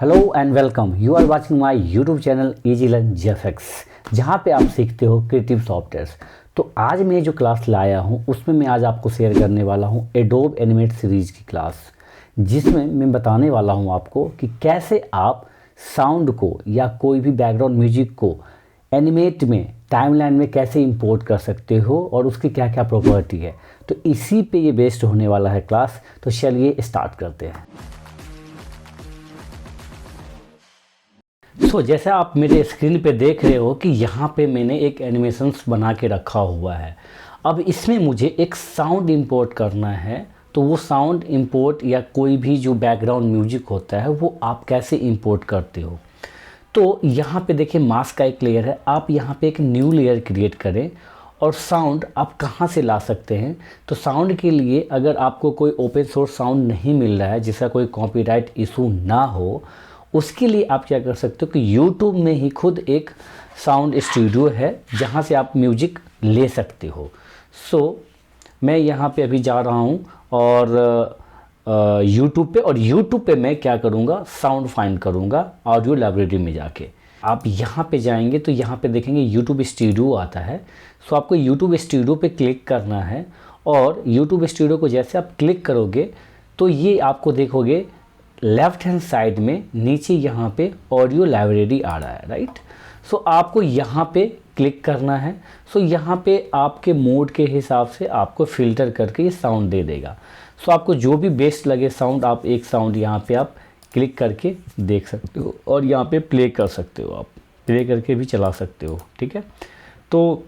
Hello and welcome. You are watching my YouTube channel easy learn JFX, जहाँ पे आप सीखते हो क्रिएटिव सॉफ्टवेयर्स। तो आज मैं जो क्लास लाया हूँ उसमें मैं आज आपको शेयर करने वाला हूँ एडोब एनिमेट सीरीज़ की क्लास, जिसमें मैं बताने वाला हूँ आपको कि कैसे आप साउंड को या कोई भी बैकग्राउंड म्यूजिक को एनिमेट में टाइमलाइन में कैसे इंपोर्ट कर सकते हो और उसकी क्या क्या प्रॉपर्टी है। तो इसी पे ये बेस्ड होने वाला है क्लास। तो चलिए स्टार्ट करते हैं। जैसे आप मेरे स्क्रीन पे देख रहे हो कि यहाँ पे मैंने एक एनिमेशंस बना के रखा हुआ है। अब इसमें मुझे एक साउंड इंपोर्ट करना है, तो वो साउंड इंपोर्ट या कोई भी जो बैकग्राउंड म्यूजिक होता है वो आप कैसे इंपोर्ट करते हो। तो यहाँ पे देखिए मास्क का एक लेयर है, आप यहाँ पे एक न्यू लेयर क्रिएट करें। और साउंड आप कहाँ से ला सकते हैं, तो साउंड के लिए अगर आपको कोई ओपन सोर्स साउंड नहीं मिल रहा है जिसका कोई कॉपीराइट इशू ना हो, उसके लिए आप क्या कर सकते हो कि YouTube में ही खुद एक साउंड स्टूडियो है जहाँ से आप म्यूजिक ले सकते हो। मैं यहाँ पे अभी जा रहा हूँ और YouTube पे, और YouTube पे मैं क्या करूँगा, साउंड फाइंड करूँगा ऑडियो लाइब्रेरी में जाके। आप यहाँ पे जाएंगे तो यहाँ पे देखेंगे YouTube स्टूडियो आता है। आपको YouTube स्टूडियो पे क्लिक करना है, और YouTube स्टूडियो को जैसे आप क्लिक करोगे तो ये आपको देखोगे लेफ्ट हैंड साइड में नीचे यहाँ पे ऑडियो लाइब्रेरी आ रहा है, राइट। आपको यहाँ पे क्लिक करना है। यहाँ पे आपके मोड के हिसाब से आपको फ़िल्टर करके ये साउंड दे देगा। आपको जो भी बेस्ट लगे साउंड, आप एक साउंड यहाँ पे आप क्लिक करके देख सकते हो, और यहाँ पे प्ले कर सकते हो, आप प्ले करके भी चला सकते हो, ठीक है। तो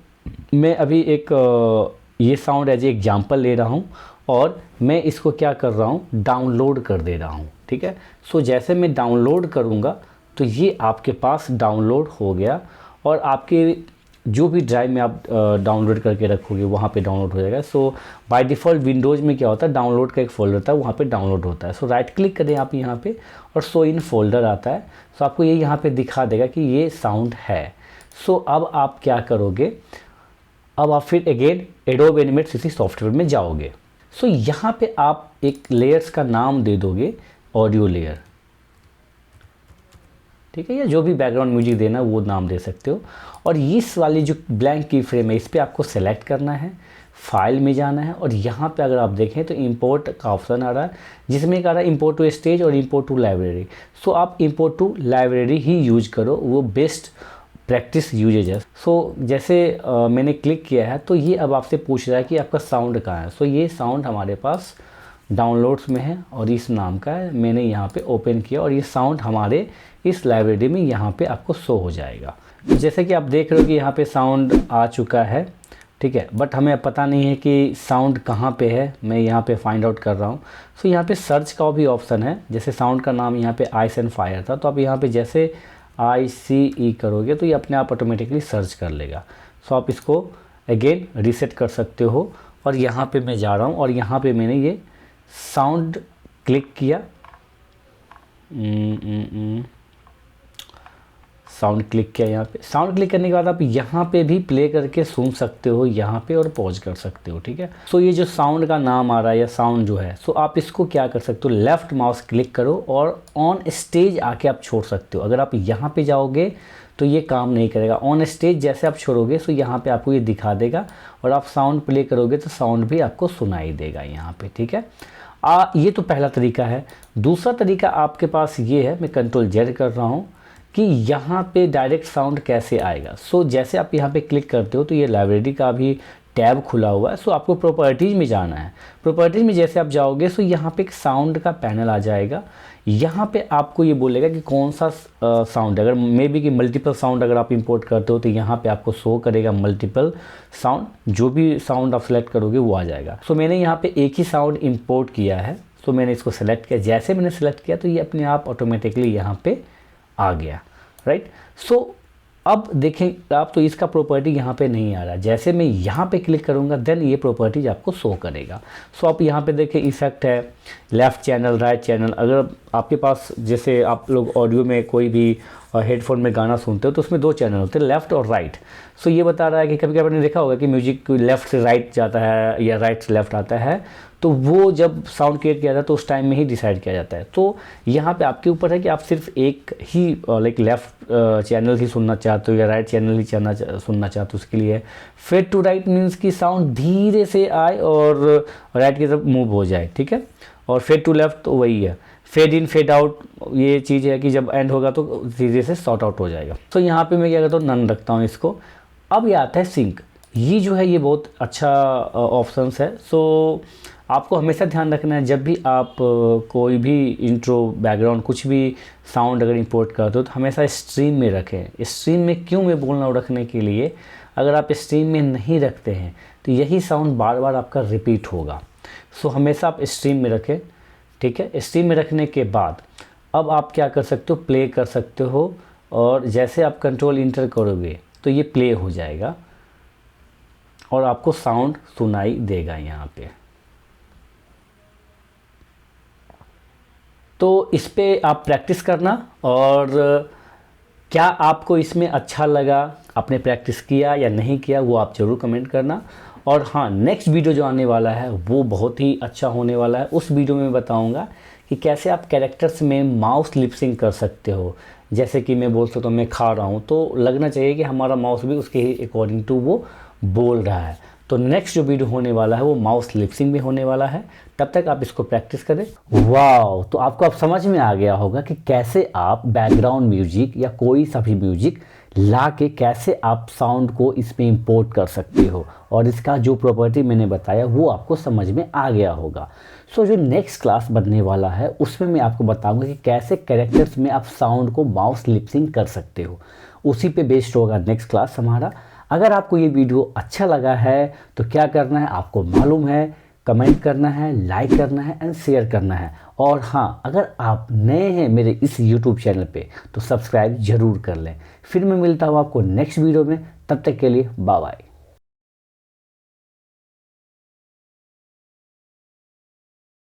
मैं अभी एक ये साउंड एज ए एग्जाम्पल ले रहा हूँ, और मैं इसको क्या कर रहा हूँ, डाउनलोड कर दे रहा हूँ, ठीक है। जैसे मैं डाउनलोड करूँगा तो ये आपके पास डाउनलोड हो गया, और आपके जो भी ड्राइव में आप डाउनलोड करके रखोगे वहाँ पे डाउनलोड हो जाएगा। बाय डिफ़ॉल्ट विंडोज़ में क्या होता है, डाउनलोड का एक फ़ोल्डर था, वहाँ पे डाउनलोड होता है। राइट क्लिक करें आप यहाँ पे, और शो इन फोल्डर आता है। आपको ये यहाँ पे दिखा देगा कि ये साउंड है। अब आप क्या करोगे, अब आप फिर again adobe animate CC software में जाओगे। यहाँ पे आप एक लेयर्स का नाम दे दोगे, ऑडियो लेयर, ठीक है, या जो भी बैकग्राउंड म्यूजिक देना वो नाम दे सकते हो। और इस वाली जो ब्लैंक की फ्रेम है इस पर आपको सेलेक्ट करना है, फाइल में जाना है, और यहाँ पे अगर आप देखें तो इंपोर्ट का ऑप्शन आ रहा है, जिसमें एक आ रहा है इंपोर्ट टू स्टेज और इंपोर्ट टू लाइब्रेरी। आप इंपोर्ट टू लाइब्रेरी ही यूज करो, वो बेस्ट प्रैक्टिस यूजेज है। जैसे मैंने क्लिक किया है तो ये अब आपसे पूछ रहा है कि आपका साउंड कहाँ है। ये साउंड हमारे पास डाउनलोड्स में है और इस नाम का है। मैंने यहाँ पे ओपन किया और ये साउंड हमारे इस लाइब्रेरी में यहाँ पे आपको शो हो जाएगा। जैसे कि आप देख रहे हो कि यहाँ पे साउंड आ चुका है, ठीक है, बट हमें पता नहीं है कि साउंड कहाँ पे है। मैं यहाँ पे फाइंड आउट कर रहा हूँ। यहाँ पे सर्च का भी ऑप्शन है। जैसे साउंड का नाम यहाँ पे आइस एंड फायर था, तो आप यहाँ पे जैसे ICE करोगे तो ये अपने आप ऑटोमेटिकली सर्च कर लेगा। आप इसको अगेन रीसेट कर सकते हो। और यहाँ पे मैं जा रहा हूँ और यहाँ पे मैंने ये साउंड क्लिक किया, साउंड क्लिक किया। यहाँ पे साउंड क्लिक करने के बाद आप यहाँ पे भी प्ले करके सुन सकते हो यहाँ पे, और पॉज कर सकते हो, ठीक है। ये जो साउंड का नाम आ रहा है या साउंड जो है, आप इसको क्या कर सकते हो, लेफ़्ट माउस क्लिक करो और ऑन स्टेज आके आप छोड़ सकते हो। अगर आप यहाँ पे जाओगे तो ये काम नहीं करेगा। ऑन स्टेज जैसे आप छोड़ोगे यहाँ पे आपको ये दिखा देगा, और आप साउंड प्ले करोगे तो साउंड भी आपको सुनाई देगा यहाँ पे, ठीक है। ये तो पहला तरीका है। दूसरा तरीका आपके पास ये है, मैं कंट्रोल Z कर रहा हूँ, कि यहाँ पे डायरेक्ट साउंड कैसे आएगा। जैसे आप यहाँ पे क्लिक करते हो तो ये लाइब्रेरी का भी टैब खुला हुआ है। आपको प्रॉपर्टीज़ में जाना है। प्रॉपर्टीज़ में जैसे आप जाओगे यहाँ पे एक साउंड का पैनल आ जाएगा। यहाँ पे आपको ये बोलेगा कि कौन सा साउंड, अगर मे बी कि मल्टीपल साउंड अगर आप इंपोर्ट करते हो तो यहाँ पे आपको शो करेगा मल्टीपल साउंड। जो भी साउंड आप सेलेक्ट करोगे वो आ जाएगा। मैंने यहाँ पे एक ही साउंड इंपोर्ट किया है, मैंने इसको सेलेक्ट किया। जैसे मैंने सेलेक्ट किया तो ये अपने आप ऑटोमेटिकली यहाँ पे आ गया, राइट। अब देखें आप तो इसका प्रॉपर्टी यहाँ पे नहीं आ रहा। जैसे मैं यहाँ पे क्लिक करूँगा देन ये प्रॉपर्टीज आपको शो करेगा। आप यहाँ पे देखें इफेक्ट है, लेफ़्ट चैनल, राइट चैनल। अगर आपके पास जैसे आप लोग ऑडियो में कोई भी हेडफोन में गाना सुनते हो तो उसमें 2 चैनल होते हैं, लेफ़्ट और राइट। सो ये बता रहा है कि कभी कभी आपने देखा होगा कि म्यूजिक लेफ़्ट से राइट जाता है या राइट से लेफ़्ट आता है, तो वो जब साउंड क्रिएट किया जाता है तो उस टाइम में ही डिसाइड किया जाता है। तो यहाँ पे आपके ऊपर है कि आप सिर्फ एक ही लाइक लेफ़्ट चैनल ही सुनना चाहते हो या राइट चैनल ही सुनना चाहते हो। उसके लिए फेड टू राइट मीन्स कि साउंड धीरे से आए और राइट की तरफ मूव हो जाए, ठीक है। और फेड टू लेफ़्ट तो वही है। फेड इन फेड आउट ये चीज़ है कि जब एंड होगा तो धीरे से सॉर्ट आउट हो जाएगा। तो यहाँ पे मैं क्या करता हूँ, नन रखता हूँ इसको। अब ये आता है सिंक। ये जो है ये बहुत अच्छा ऑप्शंस है। सो आपको हमेशा ध्यान रखना है जब भी आप कोई भी इंट्रो बैकग्राउंड कुछ भी साउंड अगर इंपोर्ट करते हो तो हमेशा स्ट्रीम में रखें। स्ट्रीम में क्यों मैं बोल रहा हूँ रखने के लिए, अगर आप स्ट्रीम में नहीं रखते हैं तो यही साउंड बार बार आपका रिपीट होगा। सो हमेशा आप स्ट्रीम में रखें, ठीक है। स्ट्रीम में रखने के बाद अब आप क्या कर सकते हो, प्ले कर सकते हो, और जैसे आप कंट्रोल इंटर करोगे तो ये प्ले हो जाएगा और आपको साउंड सुनाई देगा यहाँ पे। तो इस पे आप प्रैक्टिस करना, और क्या आपको इसमें अच्छा लगा, आपने प्रैक्टिस किया या नहीं किया, वो आप ज़रूर कमेंट करना। और हाँ, नेक्स्ट वीडियो जो आने वाला है वो बहुत ही अच्छा होने वाला है। उस वीडियो में मैं बताऊंगा कि कैसे आप कैरेक्टर्स में माउस लिपसिंग कर सकते हो। जैसे कि मैं बोल सकता हूँ मैं खा रहा हूँ तो लगना चाहिए कि हमारा माउस भी उसके ही अकॉर्डिंग टू वो बोल रहा है। तो नेक्स्ट जो वीडियो होने वाला है वो माउस लिपसिंग में होने वाला है। तब तक आप इसको प्रैक्टिस करें। वाओ, तो आपको अब समझ में आ गया होगा कि कैसे आप बैकग्राउंड म्यूजिक या कोई सा भी म्यूजिक ला के कैसे आप साउंड को इसमें इंपोर्ट कर सकते हो, और इसका जो प्रॉपर्टी मैंने बताया वो आपको समझ में आ गया होगा। सो जो नेक्स्ट क्लास बनने वाला है उसमें मैं आपको बताऊंगा कि कैसे कैरेक्टर्स में आप साउंड को माउस लिपसिंग कर सकते हो। उसी पे बेस्ड होगा नेक्स्ट क्लास हमारा। अगर आपको ये वीडियो अच्छा लगा है तो क्या करना है आपको मालूम है, कमेंट करना है, लाइक करना है एंड शेयर करना है। और हाँ, अगर आप नए हैं मेरे इस YouTube चैनल पे तो सब्सक्राइब जरूर कर लें। फिर मैं मिलता हूँ आपको नेक्स्ट वीडियो में, तब तक के लिए बाय बाय।